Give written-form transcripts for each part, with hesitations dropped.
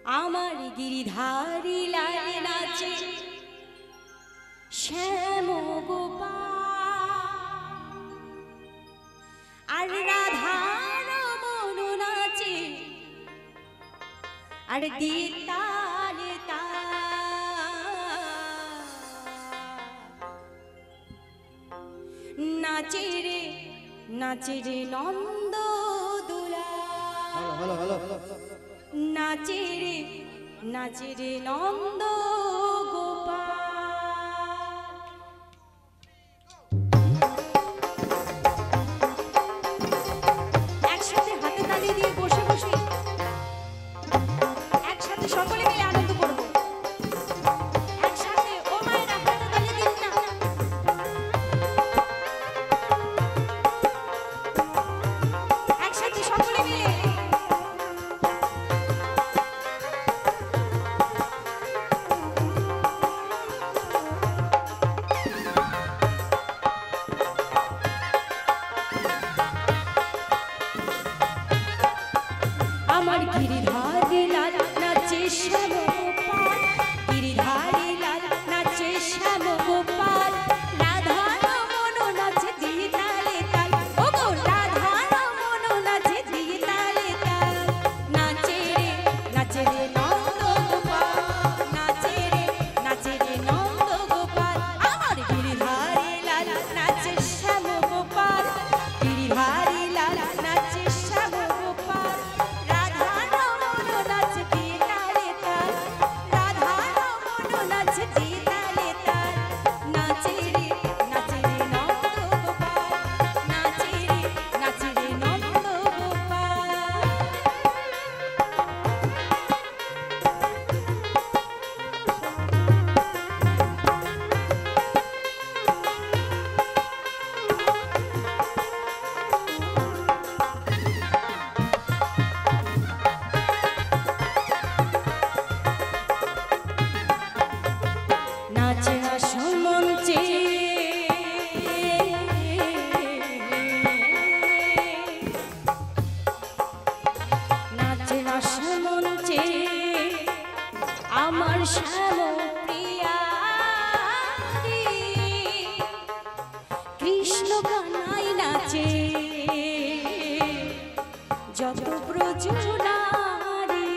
আমার গিরিধারী লাল নাচে শ্যাম গোপাল আর রাধার মন নাচে আর দিতালে নাচে রে নন্দ দুলা নাচে রে নন্দ গোপাল। একসাথে হাতে তালি দিয়ে বসে বসে একসাথে সকলে মিলে আনন্দ করব। একসাথে ও মায়েরা হাতে তালি দিন না। একসাথে সকলে মিলে আমার গিরিধারী লাল নাচে শ্যাম গোপাল, গিরিধারী লাল নাচে শ্যাম গোপাল, রাধার মন নাচে দিয়ে তালে তাল, ও গো রাধার মন নাচে দিয়ে তালে তাল, নাচে রে নন্দ গোপাল, নাচে রে নন্দ গোপাল। আমার গিরিধারী লাল নাচে শ্যাম গোপাল, গিরিধারী লাল নাচে শ্যাম গোপাল, নাচে মঞ্চে নাচে মঞ্চে আমার শ্যাম প্রিয়া কৃষ্ণ কানাই নাচে যত ব্রজ নারী।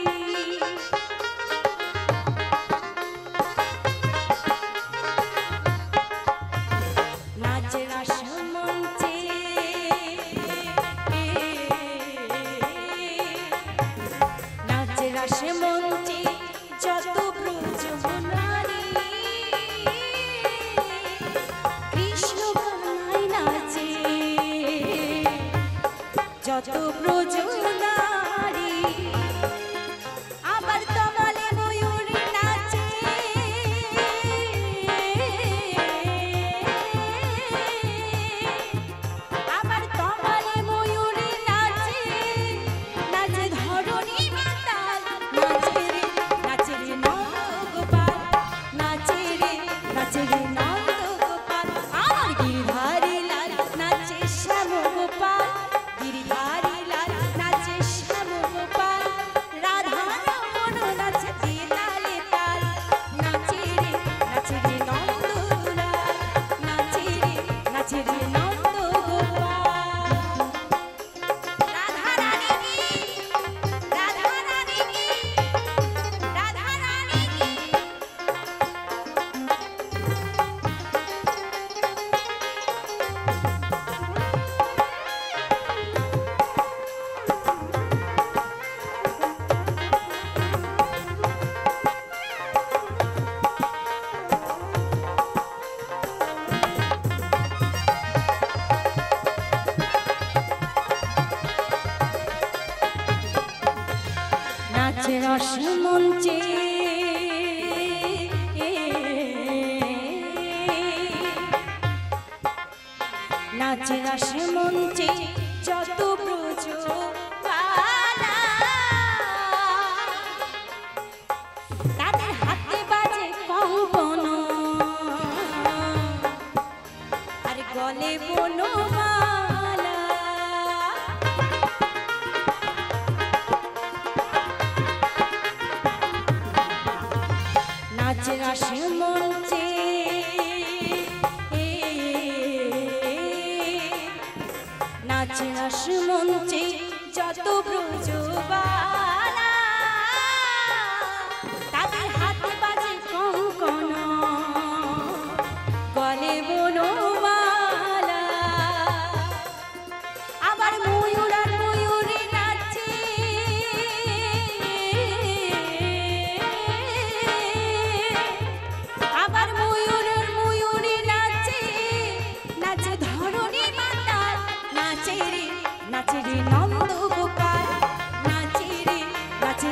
নাচে মঞ্চে নাচে মঞ্চে যত ব্রজ নারী, কৃষ্ণ কানাই নাচে যত ব্রজ নারী। আবার তমালে ময়ূর নাচে, আবার তমালে ময়ূর নাচে, নাচে ধরণী মাতাল, নাচে রে নন্দ গোপাল, নাচে রে নন্দ গোপাল। আমার গিরিধারী লাল নাচে শ্যাম গোপাল, গিরিধারী লাল নাচে শ্যাম গোপাল, রাধার মন নাচে দিয়ে তালে তাল, নাচে রে নন্দ দুলাল, নাচে রে নন্দ গোপাল। রাধা রানী কি, রাধা রানী কি, রাধা রানী কি। নাচে মঞ্চে নাচে মঞ্চে যত ব্রজ বালা, তাদের হাতে বাজে কঙ্কন আর গলে বনমালা। মঞ্চে যত ব্রজবালা তাদের হাতে বাজে কঙ্কন গলে বনমালা আবার ময়ূর আর ময়ূরী নাচে আবার ময়ূর আর ময়ূরী নাচে নাচে ধরণী মাতা নাচে রে নন্দ গোপাল নাচে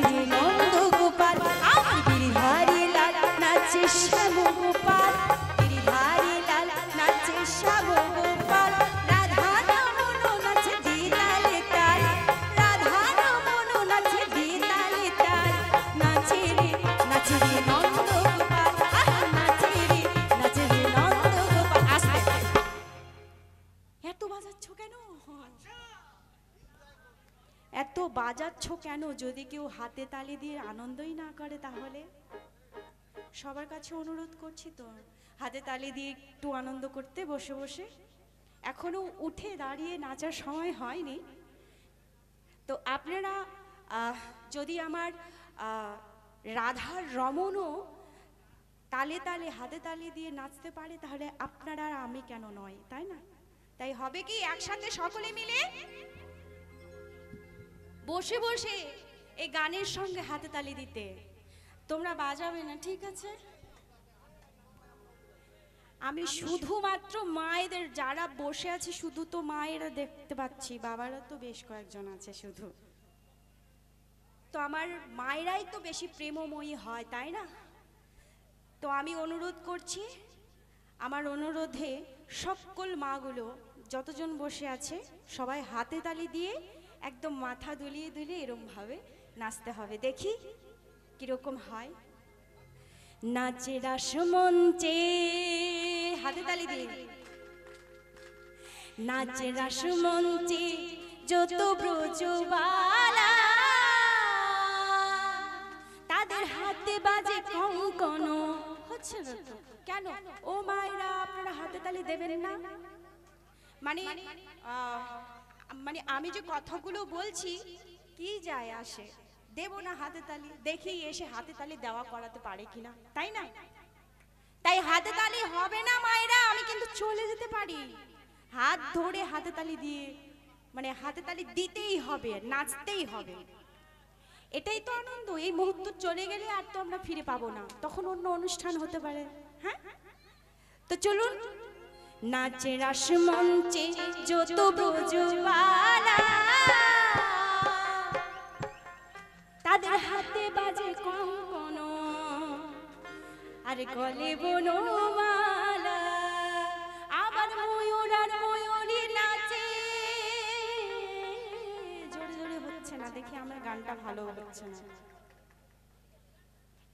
রে নন্দ গোপাল আমার গিরিধারী লাল নাচে শ্যাম গোপাল গিরিধারী লাল নাচে শ্যাম গোপাল রাধা রমন নাচে দিতালে তাল রাধা রমন নাচে দিতালে তাল নাচে রে নন্দ গোপাল নাচে রে নন্দ গোপাল আসতে এত বাজাচ্ছ কেন এত বাজাচ্ছ কেন যদি কেউ হাতে তালি দিয়ে আনন্দই না করে তাহলে সবার কাছে অনুরোধ করছি তো হাতে তালি দিয়ে একটু আনন্দ করতে বসে বসে এখনো উঠে দাঁড়িয়ে নাচার সময় হয়নি তো আপনারা যদি আমার রাধার রমণও তালে তালে হাতে তালি দিয়ে নাচতে পারে তাহলে আপনারা আর আমি কেন নয় তাই না তাই হবে কি একসাথে সকলে মিলে বসে বসে এই গানের সঙ্গে হাতে তালি দিতে তোমরা বাজাবে না ঠিক আছে আমি শুধুমাত্র মায়েদের যারা বসে আছে শুধু তো মায়েরা দেখতে পাচ্ছি বাবারা তো বেশ কয়েকজন আছে শুধু তো আমার মায়েরাই তো বেশি প্রেমময়ী হয় তাই না তো আমি অনুরোধ করছি আমার অনুরোধে সকল মাগুলো যতজন বসে আছে সবাই হাতে তালি দিয়ে একদম মাথা দুলিয়ে দুলিয়ে এরকম ভাবে নাচতে হবে দেখি কিরকম হয় নাচে রাসমঞ্চে হাতে তালি দিয়ে নাচে রাসমঞ্চে যত ব্রজবালা তাদের হাতে বাজে কঙ্কন হচ্ছে না তো কেন ও মায়েরা আপনারা হাতে তালি দেবেন না মানে আমি যে কথাগুলো বলছি কি যায় আসে দেব না হাতে তালি দেখি এসে হাতে তালি দেওয়া করাতে পারে কিনা তাই না তাই হাতে তালি হবে না মায়েরা আমি কিন্তু চলে যেতে পারি হাত ধরে হাতে তালি দিয়ে মানে হাতে তালি দিতেই হবে নাচতেই হবে এটাই তো আনন্দ এই মুহূর্ত চলে গেলে আর তো আমরা ফিরে পাবো না তখন অন্য অনুষ্ঠান হতে পারে হ্যাঁ তো চলুন নাচে রাসমঞ্চে যত ব্রজবালা তাদের হাতে বাজে কঙ্কন আর গলে বনমালা আবার ময়ূর আর ময়ূরী নাচে জোরে জোরে হচ্ছে না দেখি আমার গানটা ভালো হচ্ছে না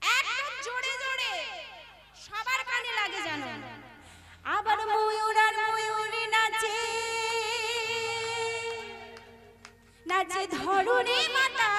একদম জোরে জোরে সবার কানে লাগে জানো আবার ময়ূর আর ময়ূরী নাচে নাচে ধরণী মাতা